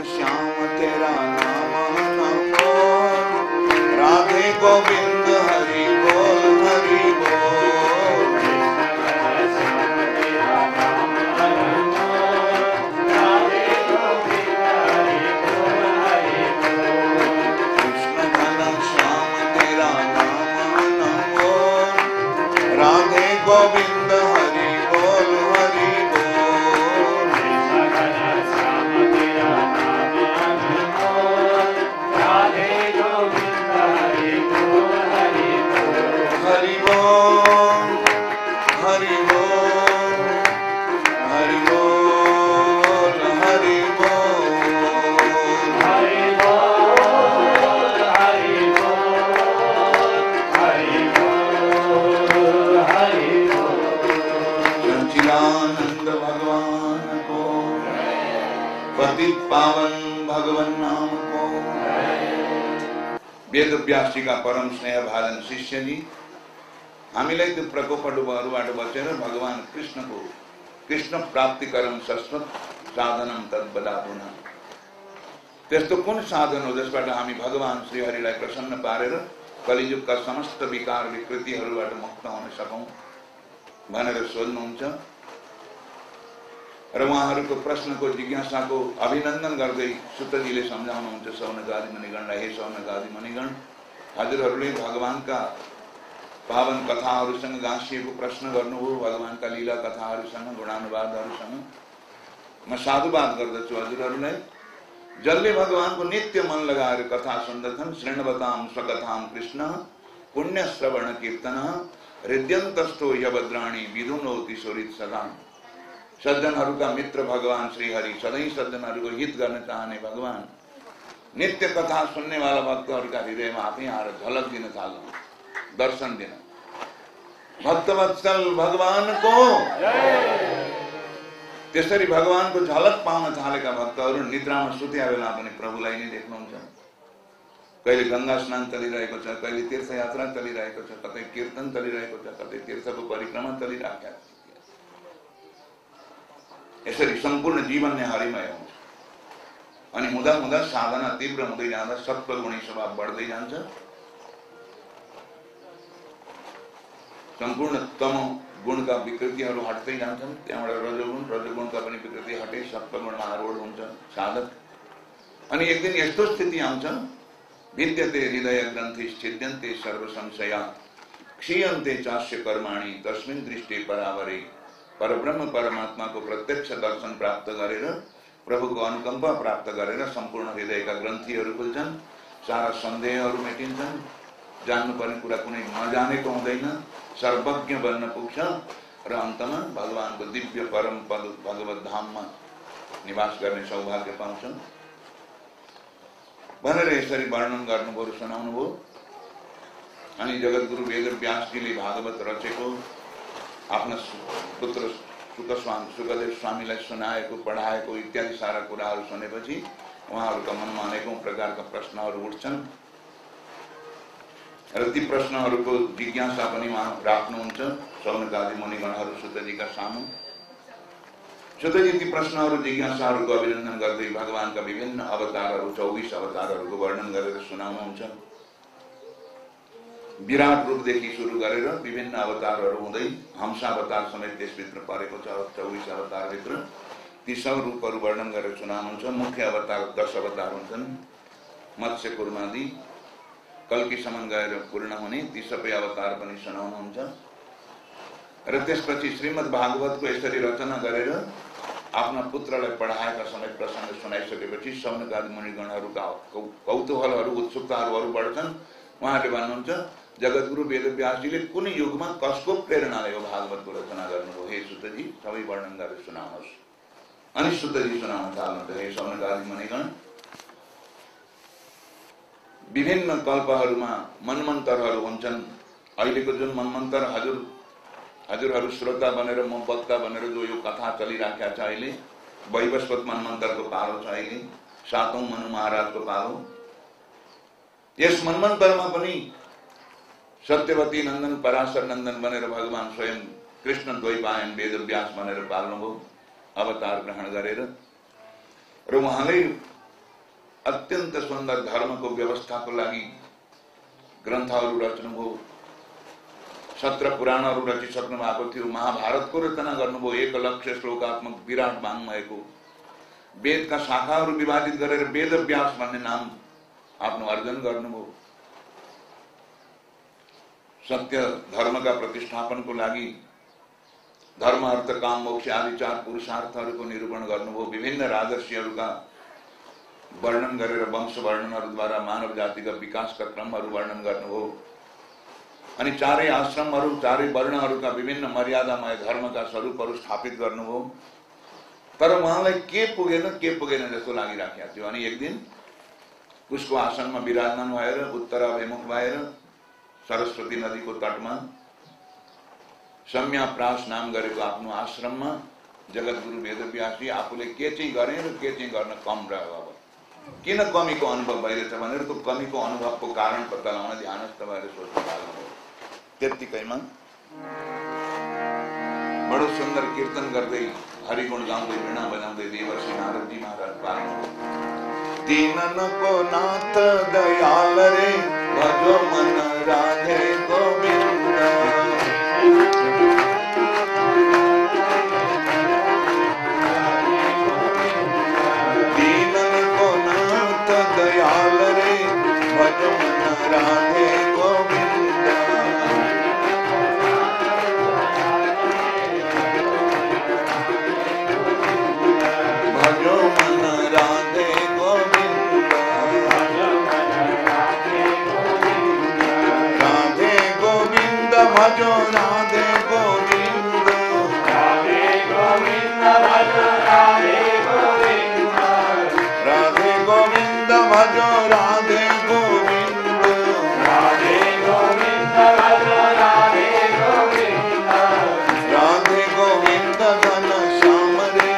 श्याम तेरा नाम न बोल, राधे गोविंद हरि बोल हरि बोल। कृष्ण घन श्याम तेरा नाम न बोल, राधे गोविंद हरि बोल हरि बोल। हरि बोल हरि बोल हरि बोल हरि सच्चिदानंद भगवान को, पतित पावन भगवान नाम को। वेद व्यास जी का परम स्नेह भाजन शिष्य जी हामीलाई त्यो प्रकोपहरूबाट बचेर भगवान कृष्णको कृष्ण प्राप्तिकरम शाश्वत साधनम तद्बदापुना। त्यस्तो कुन साधन हो जसबाट हामी भगवान श्रीहरिलाई प्रसन्न पारेर कलियुगका समस्त विकार विकृतिहरूबाट मुक्त हुन सकौं भनेर सोध्नुहुन्छ। र उहाँहरूको प्रश्नको जिज्ञासाको अभिनन्दन गर्दै सुतजीले सम्झाउनुहुन्छ सौनकादि मुनिगणलाई, हे सौनकादि मुनिगण, हजुरहरूले भगवानका पावन कथाहरूसँग गाँसिएको प्रश्न गर्नुभयो, भगवानका लीला कथाहरूसँग गुणानुवादहरूसँग। म साधुवाद गर्दछु हजुरहरूलाई, जसले भगवानको नित्य मन लगाएर कथा सुन्दछन्। श्रृण्वतां स्वकथां कृष्ण पुण्य श्रवण कीर्तन हृद्यन्तस्थो यभद्राणी विधुनोति सुरित सदा। सज्जनहरूका मित्र भगवान श्रीहरि, सधैँ सज्जनहरूको हित गर्न चाहने भगवान, नित्य कथा सुन्नेवाला भक्तहरूका हृदयमा आफै आएर झलक दिन थाल्नु, दर्शन दिन। भक्तवत्सल भगवानको त्यसरी भगवानको झलक पाउन थालेका भक्तहरू निद्रामा सुत्या बेला पनि प्रभुलाई नै देख्नुहुन्छ। कहिले गंगा स्नान चलिरहेको छ, कहिले तीर्थयात्रा चलिरहेको छ, कतै कीर्तन चलिरहेको छ, कतै तीर्थको परिक्रमा चलिरहेको छ। यसरी सम्पूर्ण जीवन नै हरिमय हुन्छ। अनि हुँदा हुँदा साधना तीव्र हुँदै जाँदा सत्वगुणी स्वभाव बढ्दै जान्छ। सम्पूर्ण तम गुणका विकृतिहरू हट्दै जान्छन्। त्यहाँबाट रजोगुण, रजोगुणका पनि विकृति हटे सत्वगुणमा आरूढ हुन्छ साधक। अनि एक दिन यस्तो स्थिति आउँछ, विद्यते हृदय ग्रन्थि छिद्यन्ते सर्व संशया क्षीयन्ते चास्य कर्माणि तस्मिन् दृष्टि परावरे। परब्रह्म परमात्माको प्रत्यक्ष दर्शन प्राप्त गरेर, प्रभुको अनुकम्पा प्राप्त गरेर सम्पूर्ण हृदयका ग्रन्थिहरू खुल्छन्, सारा सन्देहहरू मेटिन्छन्, जान्नुपर्ने कुरा कुनै नजानेको हुँदैन, सर्वज्ञ बन्न पुग्छ र अन्तमा भगवानको दिव्य परम पद भगवत धाममा निवास गर्ने सौभाग्य पाउँछन् भनेर यसरी वर्णन गर्नुभयो, सुनाउनुभयो। अनि जगद्गुरु वेद व्यासजीले भागवत रचेको, आफ्ना पुत्र सुकदेव स्वामीलाई सुनाएको, पढाएको इत्यादि सारा कुराहरू सुनेपछि उहाँहरूका मनमा अनेकौं प्रकारका प्रश्नहरू उठ्छन् र ती प्रश्नहरूको जिज्ञासा पनि उहाँ राख्नुहुन्छ सौनकादि मुनिगणहरू सुतजीका सामु। सुतजी ती प्रश्नहरू जिज्ञासाहरूको अभिनन्दन गर्दै भगवानका विभिन्न अवतारहरू 24 अवतारहरूको वर्णन गरेर सुनाउनुहुन्छ। विराट रूपदेखि सुरु गरेर विभिन्न अवतारहरू हुँदै हंसावतार समेत त्यसभित्र परेको छ। 24 अवतारभित्र ती सब रूपहरू वर्णन गरेर सुनाउनुहुन्छ। मुख्य अवतार 10 अवतार हुन्छन्, मत्स्य कुर्मादि कल्कीसम्म गएर पूर्ण हुने ती सबै अवतार पनि सुनाउनुहुन्छ। र त्यसपछि श्रीमद् भागवतको यसरी रचना गरेर आफ्ना पुत्रलाई पढाएका समेत प्रसङ्ग सुनाइसकेपछि सौनकादि मुनिगणहरूका कौतूहलहरू उत्सुकताहरू बढ्छन्। उहाँले भन्नुहुन्छ, जगद्गुरु वेदव्यासजीले कुन युगमा कसको प्रेरणाले हो भागवतको रचना गर्नुभयो, हे सुतजी सबै वर्णन गरेर सुनाउनुहोस्। अनि सुतजी सुनाउन थाल्नुहुन्छ, हे सौनकादि मुनिगण, विभिन्न कल्पहरूमा मनमन्तरहरू हुन्छन्। अहिलेको जुन मनमन्तर हजुरहरू श्रोता बनेर म वक्ता बनेर जो यो कथा चलिराखेको छ, अहिले वैवस्वत मनमन्तरको पालो छ, अहिले 7औं मनु महाराजको पालो। यस मनमन्तरमा पनि सत्यवती नन्दन पराशर नन्दन बनेर भगवान स्वयं कृष्ण द्वैपायन वेदव्यास बनेर पाल्नुभयो अवतार ग्रहण गरेर। र उहाँले अत्यंत सुंदर धर्म को व्यवस्था को लागि ग्रन्थहरू रच्नुभयो। 17 पुराणहरू रचिसक्नु भएको थियो। महाभारतको रचना गर्नुभयो। 1 लक्ष श्लोकात्मक विराट वाङ्मयको। वेदका शाखाहरू विभाजित गरेर वेद व्यास भन्ने नाम आफ्नो अर्जन गर्नुभयो। सत्य धर्मका प्रतिष्ठापनको लागि धर्म अर्थ काम मोक्ष आदि 4 पुरुषार्थहरूको निरूपण गर्नुभयो। विभिन्न राजर्षिहरूका वर्णन गरेर वंश वर्णनहरूद्वारा मानव जातिका विकासका क्रमहरू वर्णन गर्नुभयो। अनि 4 आश्रमहरू 4 वर्णहरूका विभिन्न मर्यादामय धर्मका स्वरूपहरू स्थापित गर्नुभयो। तर उहाँलाई के पुगेन जस्तो लागिराखेको थियो। अनि एक दिन उसको आसनमा विराजमान भएर उत्तराभिमुख भएर सरस्वती नदीको तटमा सम्याप्रास नाम गरेको आफ्नो आश्रममा जगतगुरु वेदव्यासजी आफूले के चाहिँ गरे र के चाहिँ गर्न कम रह्यो। अब किन कमीको अनुभव भइरहेछ भनेर त्यो कमीको अनुभवको कारण पत्ता लगाउन ध्यानस्थ भएर सोच्न थाल्नुभयो। त्यतिकैमा बडो सुन्दर कीर्तन गर्दै हरिगुण गाउँदै वीणा बजाउँदै देवर्षि नारदजी महाराज पाल्नुभयो। दीनको नाथ दयाल रे भजो मन राधे गोविंद। दीनको नाथ दयाल रे भजो मन राधे गोविंद। भजो मन राधे गोविंद। राधे गोविंद भजो राधे गोविंद। राधे गोविंद भजो राधे गोविंद। राधे गोविंद भजो राधे गोविंद। राधे गोविंद भजो राधे गोविंद। राधे गोविंद घन श्याम रे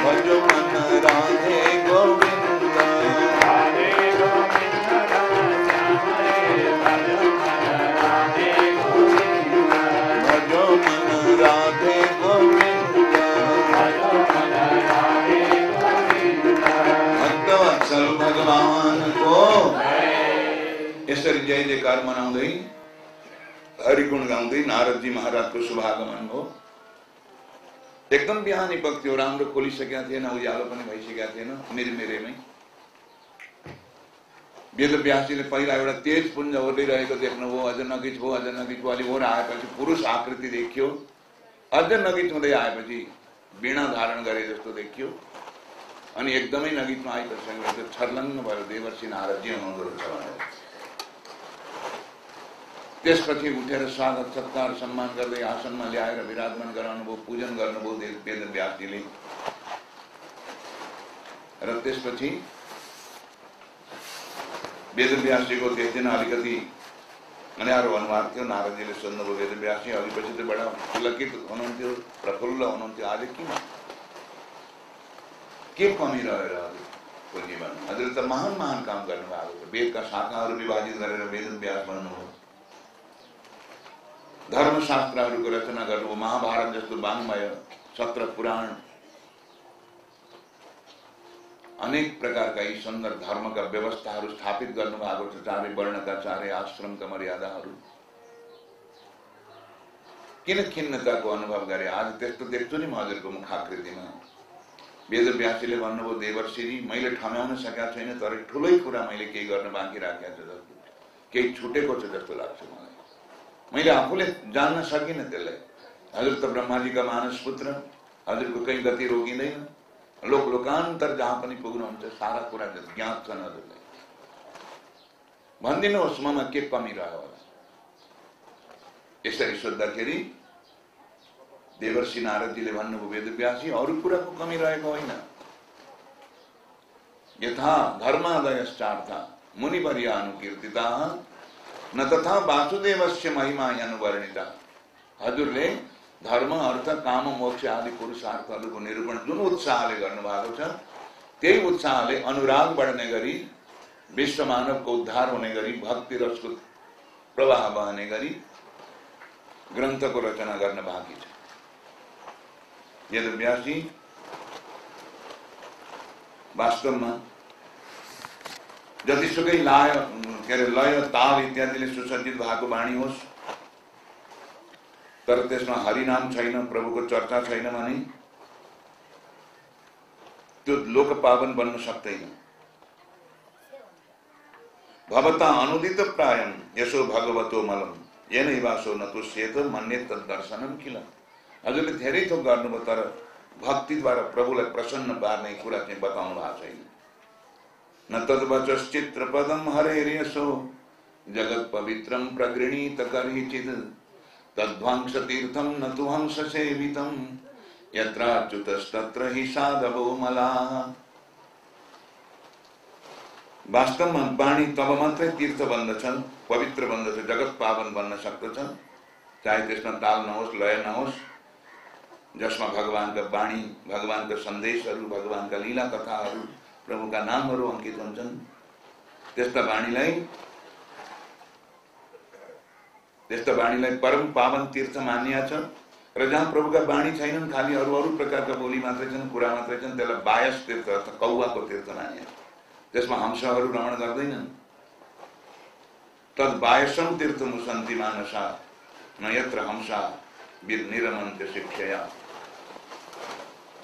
भजो मन राधे गोविंद। राधे गोविंद घन श्याम रे भजो मन राधे गोविंद। भजो मन राधे गोविंद। भजो मन राधे गोविंद। भक्तवत्सल भगवान को यसरी जय जयकार मनाउँदै हरिगुण गाउँदै नारदजी महाराजको शुभागमन हो। एकदम बिहानी पख थियो। राम्रो खोलिसकेका थिएन, उज्यालो पनि भइसकेका थिएन। मिरमिरेमै वेदव्यासजीले पहिला एउटा तेज पुञ्ज ओर्लिरहेको देख्नुभयो। अझ नगिच भयो, अझ नगिच भयो। अलि ओर आएपछि पुरुष आकृति देखियो। अझ नगिच हुँदै आएपछि वीणा धारण गरे जस्तो देखियो। अनि एकदमै नगिचमा आइसकेपछि छर्लङ्ग भयो देवर्षि नारदजी हुनुहुँदो रहेछ भनेर। त्यसपछि उठेर स्वागत सत्कार सम्मान गर्दै आसनमा ल्याएर विराजमान गराउनुभयो। पूजन गर्नुभयो वेदव्यासजीले। र त्यसपछि वेदव्यासजीको त्यस दिन अलिकति अँध्यारो अनुहार थियो। नारदजीले सोध्नुभयो वेदव्यासजी अघिपछि त बडा पुलकित हुनुहुन्थ्यो, प्रफुल्ल हुनुहुन्थ्यो, आज के कमी रहेर हजुरको जीवन? हजुर त महान महान काम गर्नुभएको छ। वेदका शाखाहरू विभाजित गरेर वेदव्यास बन्नुभयो। धर्मशास्त्रहरूको रचना गर्नुभयो। महाभारत जस्तो वाङ्मय 17 पुराण अनेक प्रकारका यी सुन्दर धर्मका व्यवस्थाहरू स्थापित गर्नुभएको छ। 4 वर्णका 4 आश्रमका मर्यादाहरू। किन खिन्नताको अनुभव गरे? आज त्यस्तो देख्छु नि म हजुरको मुखाकृतिमा। वेदव्यासजीले भन्नुभयो देवर्षिजी मैले ठम्याउन सकेका छैन, तर ठुलै कुरा मैले केही गर्न बाँकी राखेको छ जस्तो, केही छुटेको छ जस्तो लाग्छ मलाई। मैले आफूले जान्न सकिनँ त्यसलाई। हजुर त ब्रह्माजीका मानस पुत्र, हजुरको कहीँ गति रोकिँदैन। लोकान्तर जहाँ पनि पुग्नुहुन्छ सारा कुरा ज्ञात छन् हजुरलाई। भनिदिनुहोस् ममा के कमी रह्यो होला? यसरी सोद्धाखेरि देवर्षि नारदजीले भन्नुभयो वेदव्यासजी अरू कुराको कमी रहेको होइन। यथा धर्मादयश्चार्थ मुनिवर्या अनुकीर्तिता न तथा वासुदेवस्य महिमा अनुवर्णिता। हजुरले धर्म अर्थ काम मोक्ष आदि पुरुषार्थहरूको निरूपण जुन उत्साहले गर्नुभएको छ त्यही उत्साहले अनुराग बढ्ने गरी विश्व मानवको उद्धार हुने गरी भक्ति रसको प्रवाह बहने गरी ग्रन्थको रचना गर्न बाँकी छ। वेदव्यासजी वास्तवमा जतिसुकै लय के अरे लय ताल इत्यादिले सुसज्जित भएको वाणी होस्, तर त्यसमा हरिनाम छैन, प्रभुको चर्चा छैन भने त्यो लोक पावन बन्न सक्दैन। भवता अनुदित प्रायम यसो भगवतो मलम येनै वासो न तुष्येत मन्ये तद्दर्शनम किल। हजुरले धेरै थोक गर्नुभयो, तर भक्तिद्वारा प्रभुलाई प्रसन्न पार्ने कुरा चाहिँ बताउनु भएको छैन। न तद्वचश्चित्र पदम हरेर्यसो जगत पवित्रम प्रगृणीत कर्हिचित् तद्ध्वंस तीर्थम न तु हंस सेवितम यत्राच्युतस्तत्र हि साधवो मलाः। वास्तवमा वाणी तब मात्रै तीर्थ बन्दछन्, पवित्र बन्दछ, जगत पावन बन्न सक्दछ, चाहे त्यसमा ताल नहोस्, लय नहोस्, जसमा भगवानका वाणी, भगवानका सन्देशहरू, भगवानका लीला कथाहरू, प्रभुका नामहरू अंकित हुन्छन्। त्यस्ता वाणीलाई परम पावन तीर्थ मानिया छ। र जहाँ प्रभुका वाणी छैनन्, खालि अरू प्रकारका बोली मात्रै छन्, कुरा मात्रै छन्, त्यसलाई बायस तीर्थ अर्थात् कौवाको तीर्थ मानिया छ। त्यसमा हंसहरू रमण गर्दैनन्। तद बायसम तीर्थ मुसन्ति मानसा न यत्र हंसा निरमन्त्य शिक्षया।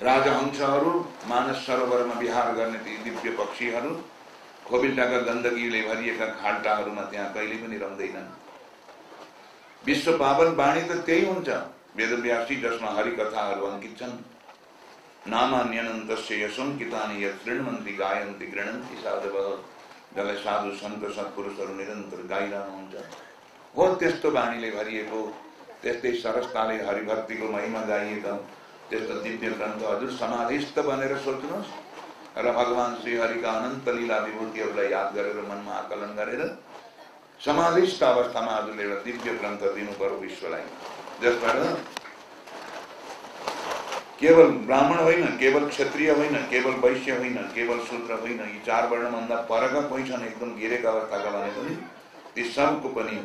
राजहंसहरू मानस सरोवरमा विहार गर्ने ती दिव्य पक्षीहरू खोबिल्टाका गन्दगीले भरिएका खाल्टाहरूमा त्यहाँ कहिले पनि रम्दैनन्। विश्व पावन वाणी त त्यही हुन्छ, वेदव्यासी, जसमा हरिकथाहरू अंकित छन्। नामान्यनन्तस्य यशोंकितानि यत् शृण्वन्ति गायन्ति गृह्णन्ति साधवः। जसलाई साधु सन्त सत्पुरुषहरू निरन्तर गाइरहनुहुन्छ, हो त्यस्तो वाणीले भरिएको, त्यस्तै सरसताले हरिभक्तिको महिमा गाइएका त्यस्तो दिव्य ग्रन्थ हजुर समाधिस्थ बनेर सोच्नुहोस् र भगवान श्री हरिका अनन्त लीला विभूतिहरूलाई याद गरेर मनमा आकलन गरेर समाधिस्थ अवस्थामा हजुरले एउटा दिव्य ग्रन्थ दिनु पर्यो विश्वलाई, जसबाट केवल ब्राह्मण होइन, केवल क्षत्रिय होइन, केवल वैश्य होइन, केवल शूद्र होइन, यी चार वर्णभन्दा परका कोही छन् एकदम गिरेका अवस्थाका भने पनि ती सबको पनि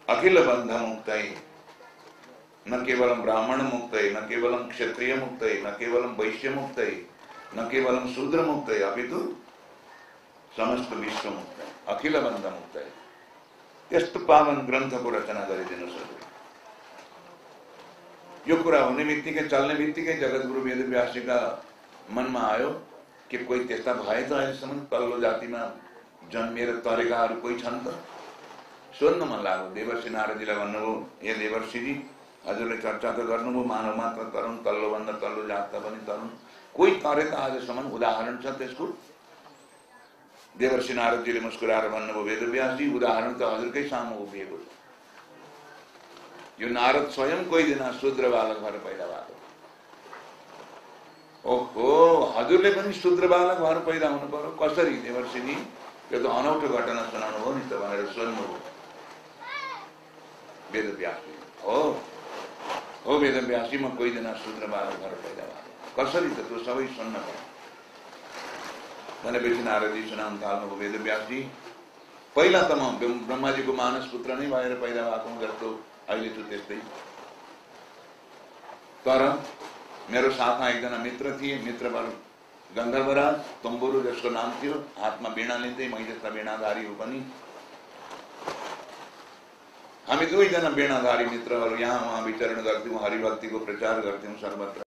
अखिल बन्ध मुक्तै, न केवलम ब्राह्मण मुक्तै, न केवलम क्षत्रिय मुक्तै, न केवलम वैश्य मुक्तै, न केवलम शूद्र मुक्तै, अपितु समस्त विश्व मुक्तै, अखिल बन्ध मुक्तै। त्यस्तो पावन ग्रन्थको रचना गरिदिनुहोस्। यो कुरा हुने बित्तिकै, चल्ने बित्तिकै जगतगुरु वेदव्यासजीका मनमा आयो कि कोही त्यस्ता भए त अहिलेसम्म तल्लो जातिमा जन्मिएर तरेकाहरू कोही छन् त। सोध्न मन लाग्यो। देवर्षि नारदजीलाई भन्नुभयो, हे देवर्षिजी, हजुरले चर्चा त गर्नुभयो मानव मात्र तरुण, तल्लोभन्दा तल्लो जात त पनि तरुण, कोही तरे त आजसम्म उदाहरण छ त्यसको? देवर्षि नारदजीले मुस्कुराएर भन्नुभयो, वेदव्यासजी, उदाहरण त हजुरकै सामु उभिएको छ। यो नारद स्वयं कोही दिन शूद्र बालक भएर पैदा भएको। ओहो, हजुरले पनि शूद्र बालक भएर पैदा हुनु पर्यो? कसरी देवर्षिनी? यो त अनौठो घटना सुनाउनु हो नि त भनेर सोध्नुभयो वेदव्यासजी। हो वेदव्यासजी, म कोही दिन शूद्र बालक भएर पैदा भएको। कसरी त त्यो सबै सुन्न पर्यो भनेपछि नारदजी सुनाउन थाल्नुभयो, वेदव्यासजी, पहिला त म ब्रह्माजीको मानस पुत्र नै भएर पैदा भएको जस्तो अहिले छु त्यस्तै, तर मेरो साथमा एकजना मित्र थिए, मित्रवर गन्धर्वराज तुम्बुरु जसको नाम थियो, हातमा वीणा लिँदै, मै जस्ता वीणाधारी हो पनि। हामी दुईजना वीणाधारी मित्रहरू यहाँ उहाँ विचरण गर्थ्यौँ, हरिभक्तिको प्रचार गर्थ्यौँ सर्वत्र।